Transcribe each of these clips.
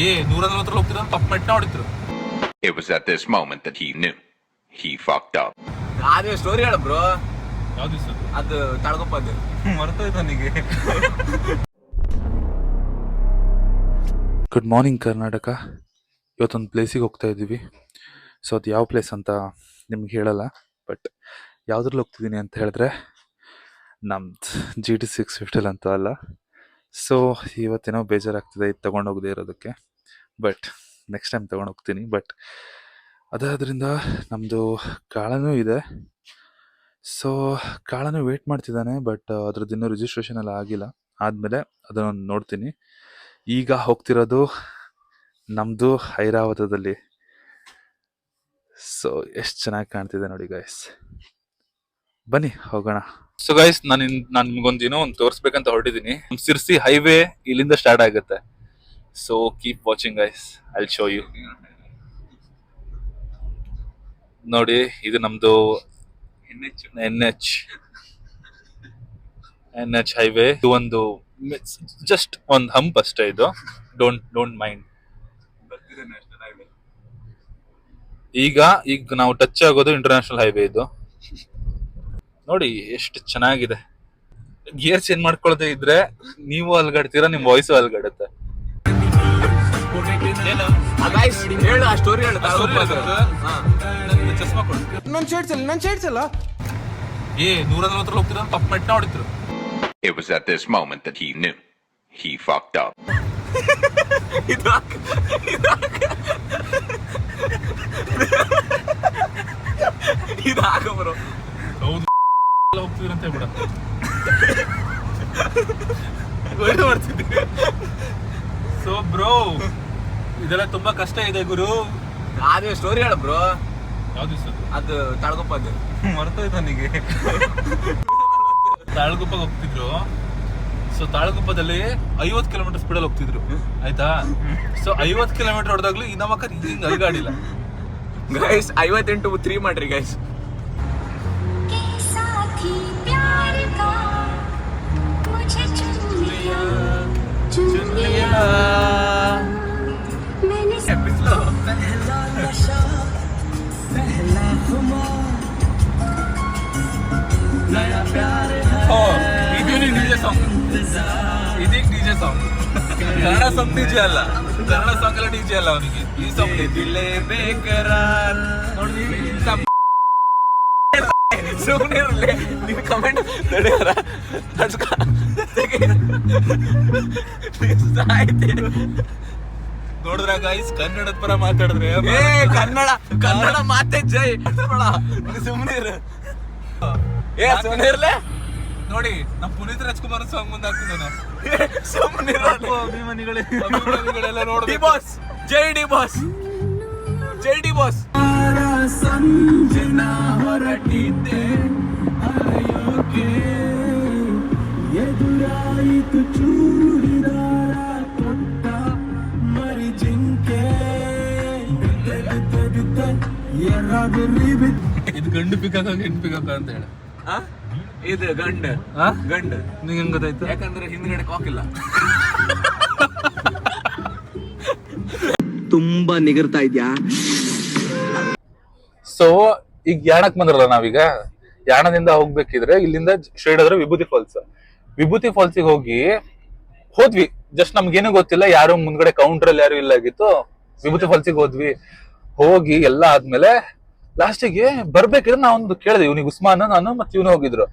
ಏ 140 ಹೋಗ್ತಿದ್ರು ತಪ್ಪು ಮೆಟ್ಟ ಹೊಡಿದ್ರು. It was at this moment that he knew he fucked up. ಅದೇ ಸ್ಟೋರಿ ಹೇಳ ಬ್ರೋ. ಯಾವ ದಿವಸ ಅದು ತಳಗೊಪ್ಪದ್ದು ಮರ್ತೋಯ್ತು ನನಗೆ. Good morning Karnataka. ಇವತ್ತೊಂದು ಪ್ಲೇಸಿಗೆ ಹೋಗ್ತಾ ಇದ್ದೀವಿ. ಸೊ ಅದು ಯಾವ ಪ್ಲೇಸ್ ಅಂತ ನಿಮ್ಗೆ ಹೇಳಲ್ಲ, ಬಟ್ ಯಾವುದ್ರಲ್ಲಿ ಹೋಗ್ತಿದ್ದೀನಿ ಅಂತ ಹೇಳಿದ್ರೆ ನಮ್ದು GT 650 ಅಂತೂ ಅಲ್ಲ. ಸೊ ಇವತ್ತೇನೋ ಬೇಜಾರಾಗ್ತಿದೆ ಇದು ತೊಗೊಂಡೋಗದೆ ಇರೋದಕ್ಕೆ, ಬಟ್ ನೆಕ್ಸ್ಟ್ ಟೈಮ್ ತೊಗೊಂಡೋಗ್ತೀನಿ. ಬಟ್ ಅದಾದ್ರಿಂದ ನಮ್ಮದು ಕಾಳನೂ ಇದೆ. ಸೊ ಕಾಳನೂ ವೇಟ್ ಮಾಡ್ತಿದ್ದಾನೆ, ಬಟ್ ಅದ್ರದ್ದು ಇನ್ನೂ ರಿಜಿಸ್ಟ್ರೇಷನ್ ಎಲ್ಲ ಆಗಿಲ್ಲ. ಆದಮೇಲೆ ಅದನ್ನು ನೋಡ್ತೀನಿ. ಈಗ ಹೋಗ್ತಿರೋದು ನಮ್ಮದು ಐರಾವತದಲ್ಲಿ. ಸೊ ಎಷ್ಟು ಚೆನ್ನಾಗಿ ಕಾಣ್ತಿದೆ ನೋಡಿ ಗೈಸ್, ಬನ್ನಿ ಹೋಗೋಣ. ಸೊ ಗೈಸ್ ನಾನು ನಿಮ್ಗೊಂದು ಏನೋ ಒಂದು ತೋರಿಸ್ಬೇಕಂತ ಹೊರಟಿದ್ದೀನಿ. ಸಿರ್ಸಿ ಹೈವೇ ಇಲ್ಲಿಂದ ಸ್ಟಾರ್ಟ್ ಆಗುತ್ತೆ. So keep watching guys, I will show you. ನೋಡಿ ಇದು ನಮ್ದು NH ಹೈವೇ. ಇದು ಒಂದು ಜಸ್ಟ್ ಒಂದು ಹಂಪ್ ಅಷ್ಟೇ. ಇದು ಡೋಂಟ್ ಮೈಂಡ್. ಈಗ ನಾವು ಟಚ್ ಆಗೋದು ಇಂಟರ್ನ್ಯಾಷನಲ್ ಹೈವೇ. ಇದು ನೋಡಿ ಎಷ್ಟು ಚೆನ್ನಾಗಿದೆ. ಗೇರ್ ಚೇಂಜ್ ಮಾಡ್ಕೊಳ್ಳದೆ ಇದ್ರೆ ನೀವು ಅಲ್ಗಾಡ್ತೀರಾ, ನಿಮ್ ವಾಯ್ಸು ಅಲ್ಗಾಡುತ್ತೆ. ಹೇಳು ಆ ಸ್ಟೋರಿ ಹೇಳು. ಚಸ್ಮಾ ಕೊಡು. ನನ್ ಶೇಡ್ಸಲ್ಲ. ಏ 140 ಹೋಗ್ತಿದ್ರು ತಪ್ಪು ಮೆಟ್ಟ ಹೊಡಿದ್ರು. It was at this moment that he knew he fucked up. ಇದು ಹಾಕ ಬರೋ. ಹೌದು ಹೋಗ್ತಿದ್ರು ಅಂತ ಹೇಳ್ಬಿಡ. ಸೊ ಬ್ರೋ ಇದೆಲ್ಲ ತುಂಬಾ ಕಷ್ಟ ಇದೆ ಗುರು. ಅದೇ ಸ್ಟೋರಿ ಹೇಳ ಬ್ರೋ. ಯಾವ ದಿವಸ ಅದು ತಳಗೊಪ್ಪದ್ದು ಮರ್ತೋಯ್ತು ನನಗೆ. ತಾಳಗುಪ್ಪಗೆ ಹೋಗ್ತಿದ್ರು. ಸೊ ತಾಳಗುಪ್ಪದಲ್ಲಿ 50 ಕಿಲೋಮೀಟರ್ ಸ್ಪೀಡಲ್ಲಿ ಹೋಗ್ತಿದ್ರು, ಆಯ್ತಾ. ಸೊ 50 ಕಿಲೋಮೀಟರ್ ಹೊಡೆದಾಗ್ಲೂ ಇನ್ನೊಬ್ಬ ಹಿಂಗ್ ಅಲ್ಗಾಡಿಲ್ಲ ಗೈಸ್. 58 3 ಮಾಡ್ರಿ ಗೈಸ್. ಇದೀಗ DJ song. Kannada song DJ ಅಲ್ಲ, ಕನ್ನಡ ಸಾಂಗ್ ಎಲ್ಲ ಡಿಜೆ ಅಲ್ಲ ಅವನಿಗೆ. ಈ ಸಾಂಗ್ ದಿಲೇ ಬೇಕರಾರ್ ನೋಡಿ. ಸುಮ್ಮನೆ ಇರಲಿ ನೀವು ಕಮೆಂಟ್ ನಡೆಯಲ್ಲ. ನೋಡಿದ್ರ ಗೈಸ್ ಕನ್ನಡದ ಪರ ಮಾತಾಡಿದ್ರೆ ಕನ್ನಡ ಮಾತೆ ಜೈ. ಸುಮ್ಮನೆ ಇರು. ಸುಮ್ಮನೆ ಇರ್ಲೆ ನೋಡಿ ನಮ್ ಪುನೀತ್ ರಾಜ್ಕುಮಾರ್ ಸಾಂಗ್ ಮುಂದೆ ಹಾಕ್ತಿದ್ದಾನೆ. ಸುಮ್ಮನೆ ಅಭಿಮಾನಿಗಳೆಲ್ಲ ನೋಡಿ. ಡಿ ಬಾಸ್, ಜೈ ಡಿ ಬಾಸ್, ಜೈ ಡಿ ಬಾಸ್. ಸಂಜನ ಹೊರಟಿದ್ದೆ ಅಯೋಕೆ, ಎದುರಾಯಿತು ಚೂಡಿದಾರ ತೊಟ್ಟ ಮರಿ ಜಿಂಕೆ. ಇದು ಗಂಡು ಪಿಕಾಕ ಹೆಣ್ಣು ಪಿಕಾಕ ಅಂತ ಹೇಳ. ಇದು ಗಂಡು ನಿಂಗೆ ಹೆಂಗ್ ಗೊತ್ತಾಯ್ತು? ಯಾಕಂದ್ರೆ ಹಿಂದ್ಗಡೆ ಕಾಕಿಲ್ಲ. ತುಂಬಾ ನಿಗರ್ತಾ ಇದ್ಯಾ. ಸೊ ಈಗ ಯಾಣಕ್ ಬಂದ್ರಲ್ಲ ನಾವೀಗ. ಯಾಣದಿಂದ ಹೋಗ್ಬೇಕಿದ್ರೆ ಇಲ್ಲಿಂದ ಸ್ಟ್ರೈಟ್ ಆದ್ರೆ ವಿಭೂತಿ ಫಾಲ್ಸಿಗೆ ಹೋದ್ವಿ. ಜಸ್ಟ್ ನಮ್ಗೇನು ಗೊತ್ತಿಲ್ಲ, ಯಾರು ಮುಂದ್ಗಡೆ ಕೌಂಟರ್ ಅಲ್ಲಿ ಯಾರು ಇಲ್ಲ ಆಗಿತ್ತು. ವಿಭೂತಿ ಫಾಲ್ಸಿಗೆ ಹೋಗಿ ಎಲ್ಲ ಆದ್ಮೇಲೆ ಲಾಸ್ಟಿಗೆ ಬರ್ಬೇಕಿದ್ರೆ ನಾವೊಂದು ಕೇಳಿದೆ ಇವ್ನಿಗೆ, ಉಸ್ಮಾನ್ ನಾನು ಮತ್ತೆ ಇವನು ಹೋಗಿದ್ರು.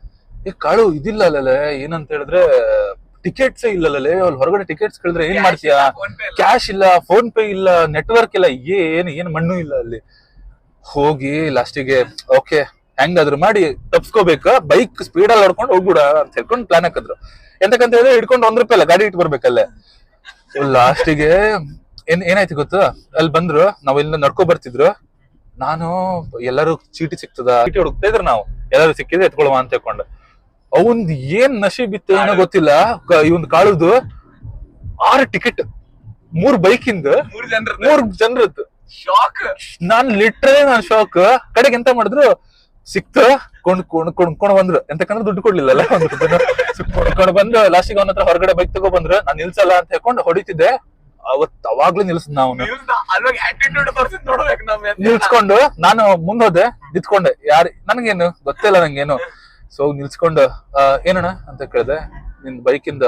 ಕಾಳು ಇದಿಲ್ಲ ಅಲ್ಲೇ ಏನಂತ ಹೇಳಿದ್ರೆ ಟಿಕೆಟ್ಸ್ ಇಲ್ಲಲ್ಲೇ. ಅಲ್ಲಿ ಹೊರಗಡೆ ಟಿಕೆಟ್ಸ್ ಕೇಳಿದ್ರೆ ಏನ್ ಮಾಡ್ತೀಯಾ, ಕ್ಯಾಶ್ ಇಲ್ಲ, ಫೋನ್ ಪೇ ಇಲ್ಲ, ನೆಟ್ವರ್ಕ್ ಇಲ್ಲ, ಏನ್ ಮಣ್ಣು ಇಲ್ಲ ಅಲ್ಲಿ. ಹೋಗಿ ಲಾಸ್ಟಿಗೆ ಓಕೆ ಹೆಂಗಾದ್ರು ಮಾಡಿ ತಪ್ಸ್ಕೋಬೇಕ, ಬೈಕ್ ಸ್ಪೀಡಲ್ಲಿ ಹೊಡ್ಕೊಂಡು ಹೋಗ್ಬಿಡ ಅಂತ ಹೇಳ್ಕೊಂಡು ಪ್ಲಾನ್ ಹಾಕಿದ್ರು. ಎಂತಕ್ಕಂತ ಹೇಳಿದ್ರೆ ಹಿಡ್ಕೊಂಡು ₹1 ಇಲ್ಲ, ಗಾಡಿ ಇಟ್ಟು ಬರ್ಬೇಕಲ್ಲೇ. ಲಾಸ್ಟಿಗೆ ಏನಾಯ್ತು ಗೊತ್ತಾ, ಅಲ್ಲಿ ಬಂದ್ರು, ನಾವ್ ಇಲ್ಲಿ ನಡ್ಕೊ ಬರ್ತಿದ್ರು. ನಾನು ಎಲ್ಲರೂ ಚೀಟಿ ಸಿಕ್ತದ ಚೀಟಿ ಹುಡುಕ್ತಾ ಇದ್ರ, ನಾವು ಎಲ್ಲರೂ ಸಿಕ್ಕಿದ್ರೆ ಎತ್ಕೊಳುವ ಅಂತ ಹೇಳ್ಕೊಂಡು. ಅವಂದ್ ಏನ್ ನಶೀಬ್ ಇತ್ತು ಏನೋ ಗೊತ್ತಿಲ್ಲ. ಇವಂದ್ ಕಾಳುದು 6 ಟಿಕೆಟ್, 3 ಬೈಕಿಂದ 3 ಜನರದ್ದು. ಶಾಕ್. ನಾನ್ ಶಾಕ್. ಕಡೆಗೆ ಎಂತ ಮಾಡಿದ್ರು, ಸಿಕ್ತು ಕೊಂಡ್ಕೊಂಡ್ ಬಂದ್ರು ಎಂತಕಂದ್ರೆ ದುಡ್ಡು ಕೊಡ್ಲಿಲ್ಲಲ್ಲ ಒಂದು ಕೊಂಡ್ಕೊಂಡು ಬಂದು ಲಾಸ್ಟಿಗೆ ಅವನ ಹತ್ರ ಹೊರಗಡೆ ಬೈಕ್ ತಗೋ ಬಂದ್ರು ನಾನ್ ನಿಲ್ಸಲ್ಲ ಅಂತ ಹೇಳ್ಕೊಂಡು ಹೊಡಿತಿದ್ದೆ. ಅವಾಗ್ಲೂ ನಿಲ್ಸಿದ್ ನಾವು ಅಲ್ವಾಗ ಆಟಿಟ್ಯೂಡ್ ತೋರ್ಸಿದ್ ನೋಡ್ಬೇಕು ನಾವ್ ನಿಲ್ಸ್ಕೊಂಡು ನಾನು ಮುಂದೋದೆ ನಿಂತ್ಕೊಂಡೆ ನನ್ಗೇನು ಗೊತ್ತಿಲ್ಲ ನಂಗೇನು. ಸೊ ನಿಲ್ಸ್ಕೊಂಡು ಏನಣ್ಣ ಅಂತ ಕೇಳ್ದೆ. ನಿನ್ ಬೈಕಿಂದ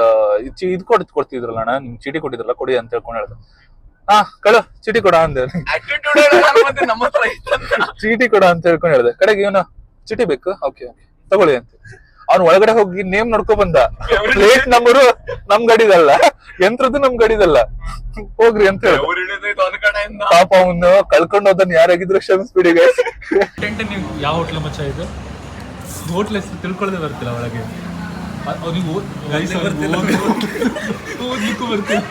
ಇದ್ ಕೊಡ್ತಿದ್ರಲ್ಲ ಅಣ್ಣ ನಿಮ್ ಚೀಟಿ ಕೊಟ್ಟಿದ್ರಲ್ಲ ಕೊಡಿ ಅಂತ ಹೇಳ್ಕೊಂಡು ಹೇಳ್ದೆ. ಕಳು ಚೀಟಿ ಕೊಡ ಅಂದೆ. ನಮ್ಮ ಹತ್ರ ಚೀಟಿ ಕೊಡ ಅಂತ ಹೇಳ್ಕೊಂಡು ಹೇಳ್ದೆ. ಕಡೆಗೆ ಇವನು ಚೀಟಿ ಬೇಕು ಓಕೆ ತಗೊಳ್ಳಿ ಅಂತ ಅವ್ನು ಒಳಗಡೆ ಹೋಗಿ ನೇಮ್ ನೋಡ್ಕೊ ಬಂದ. ಪ್ಲೇಟ್ ನಂಬರು ನಮ್ ಗಾಡಿದಲ್ಲ, ಯಂತ್ರದ್ದು ನಮ್ ಗಾಡಿದಲ್ಲ, ಹೋಗ್ರಿ ಅಂತ ಹೇಳಿ. ಪಾಪ ಅವನು ಕಳ್ಕೊಂಡು ಹೋದನ್ ಯಾರಾಗಿದ್ರು ಕ್ಷಮಿಸ್ಬಿಡಿ. ನೀವು ಯಾವ ಹೋಟ್ಲ್ ಮಚ್ಚ ಇದು ಹೋಟ್ಲ್ ಹೆಸರು ತಿಳ್ಕೊಳ್ಳದೆ ಬರ್ತಿಲ್ಲ ಒಳಗೆ. ಅವ್ನಿಗೆ ಓದ್ಲಿಕ್ಕೂ ಬರ್ತಿಲ್ಲ.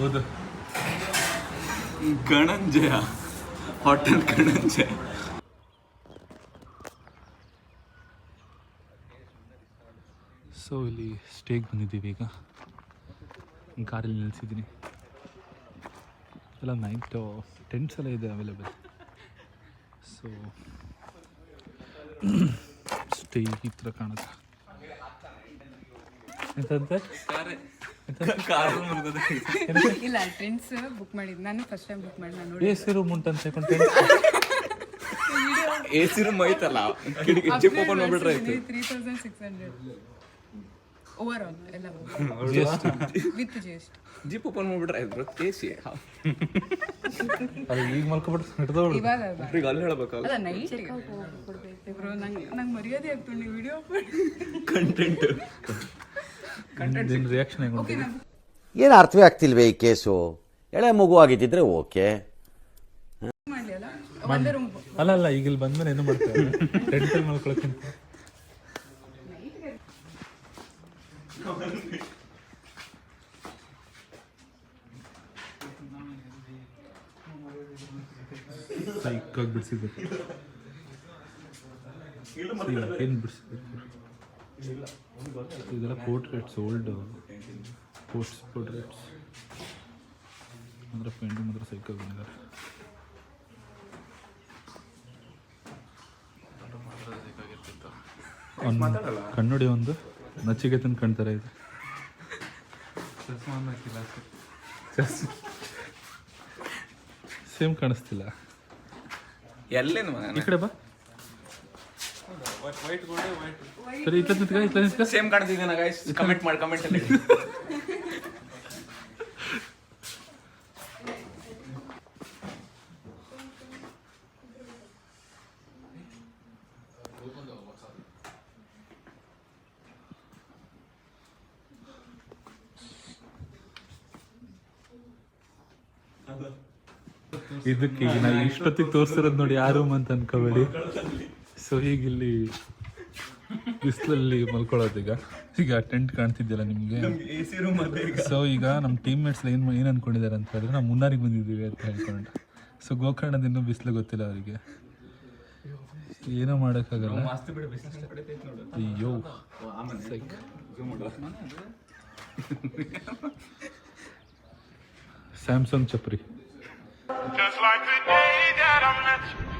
ಓದು ಗಣಂಜಯ ಹೋಟೆಲ್ ಗಣಂಜಯ. ಸೊ ಇಲ್ಲಿ ಸ್ಟೇಗೆ ಬಂದಿದ್ದೀವಿ ಈಗ. ಕಾರಲ್ಲಿ ನಿಲ್ಲಿಸಿದ್ದೀನಿ. ಎಲ್ಲ ನೈಟ್ ಟೆಂಟ್ಸ್ ಎಲ್ಲ ಇದೆ ಅವೈಲೇಬಲ್. ಸೊ ಸ್ಟೇ ಈ ಥರ ಕಾಣುತ್ತೆ. ಎಂತಂತೆ ಇಲ್ಲ ಟ್ರೆಂಡ್ಸ್ ಬುಕ್ ಮಾಡಿದ್ದು ನಾನು ಫಸ್ಟ್ ಟೈಮ್ ಬುಕ್ ಮಾಡಿ ನಾನು ಎ ಸಿ ರೂಮ್ ಉಂಟಂತ ಹೇಳ್ಕೊಂಡು AC ರೂಮ್ ಐತಲ್ಲ ಕಿಟಕಿ ಜಿಪ್ ಓಪನ್ ಮಾಡ್ಬಿಟ್ರೆ ಆಯ್ತು. 3600 ಓವರ್ ಆಲ್ ಎಲ್ಲ ವಿತ್ GST ಜಿಪ್ ಓಪನ್ ಮಾಡ್ಬಿಟ್ರೆ ಆಯ್ತು ಬ್ರೋ. AC ಅದು ಈಗ ಮಲ್ಕೊಬಿಟ್ಟು ಹಿಡ್ದವಳು ಇವಾಗ ಈಗ ಅಲ್ಲಿ ಹೇಳ್ಬೇಕಲ್ಲ ಅದ ನೈಟ್ ಕೊಡ್ಬೇಕು ಬ್ರೋ. ನಂಗೆ ಮರ್ಯಾದೆ ಆಗ್ತು ನೀವು ವಿಡಿಯೋ ಕಂಟೆಂಟ್ ನಿನ್ನ ರಿಯಾಕ್ಷನ್ ಹೇಗೆ ಉಂಟು? ಏನು ಅರ್ಥವೇ ಆಗ್ತಿಲ್ವೇ ಈ ಕೇಸು? ಎಳೆ ಮಗು ಆಗಿದ್ದಿದ್ರೆ ಓಕೆ. ಮಾಡಲಿ ಅಲ್ಲ ಒಂದೇ ರೂಮ್ ಅಲ್ಲ ಈಗ ಇಲ್ಲಿ ಬಂದ್ಮೇಲೆ ಏನು ಮಾಡ್ತಾರೆ ಟೆಂಟಲ್ಲಿ ಮಲ್ಕೊಳಕ್ಕಿಂತ. ಸೈಕಾಗಿ ಬಿಡಿಸಿದ್ರು. ಏನು ಬಿಡಿಸಿದ್ರು ಇದೆಲ್ಲ ಪೋರ್ಟ್ರೇಟ್ಸ್, ಓಲ್ಡ್ ಪೋರ್ಟ್ರೇಟ್ಸ್. ಅಂದ್ರೆ ಪೇಂಟಿಂಗ್ ಮಾತ್ರ ಸೈಕಾಗಿ ಬಂದಿದ್ದಾರೆ. ಕಣ್ಣುಡಿ ಒಂದು ನಚಿಗೆತನ ಕಾಣ್ತಾರೆ. ಇದು ಸೇಮ್ ಕಾಣಿಸ್ತಿಲ್ಲ. ಎಲ್ಲೇನು ಈ ಕಡೆ ಬಾ. ಸರಿ ಇಟ್ಲ ನಿಂತ್ಕ. ಸೇಮ್ ಕಾಣ್ತಿದ್ದೇನೆ ಗೈಸ್. ಕಮೆಂಟ್ ಮಾಡಿ ಕಮೆಂಟ್ ಅಲ್ಲಿ. ಇದಕ್ಕೆ ಈಗ ನಾವು ಇಷ್ಟೊತ್ತಿಗೆ ತೋರಿಸ್ತಿರೋದು ನೋಡಿ ಆ ರೂಮ್ ಅಂತ ಅನ್ಕೋಬೇಡಿ. ಸೊ ಈಗ ಇಲ್ಲಿ ಬಿಸಿಲಲ್ಲಿ ಮಲ್ಕೊಳ್ಳೋದೀಗ. ಈಗ ಟೆಂಟ್ ಕಾಣ್ತಿದ್ಯಲ್ಲ ನಿಮಗೆ. ಸೊ ಈಗ ನಮ್ಮ ಟೀಮ್ ಮೇಟ್ಸ್ ಏನು ಅನ್ಕೊಂಡಿದ್ದಾರೆ ಅಂತ ಹೇಳಿದ್ರೆ ನಾವು ಮುನ್ನಾರಿಗೆ ಬಂದಿದ್ದೀವಿ ಅಂತ ಹೇಳ್ಕೊಂಡು. ಸೊ ಗೋಕರ್ಣದ ಇನ್ನೂ ಬಿಸಿಲು ಗೊತ್ತಿಲ್ಲ ಅವರಿಗೆ, ಏನೋ ಮಾಡೋಕ್ಕಾಗಲ್ಲ. ಅಯ್ಯೋ Samsung chapri. Just like the day that I met you.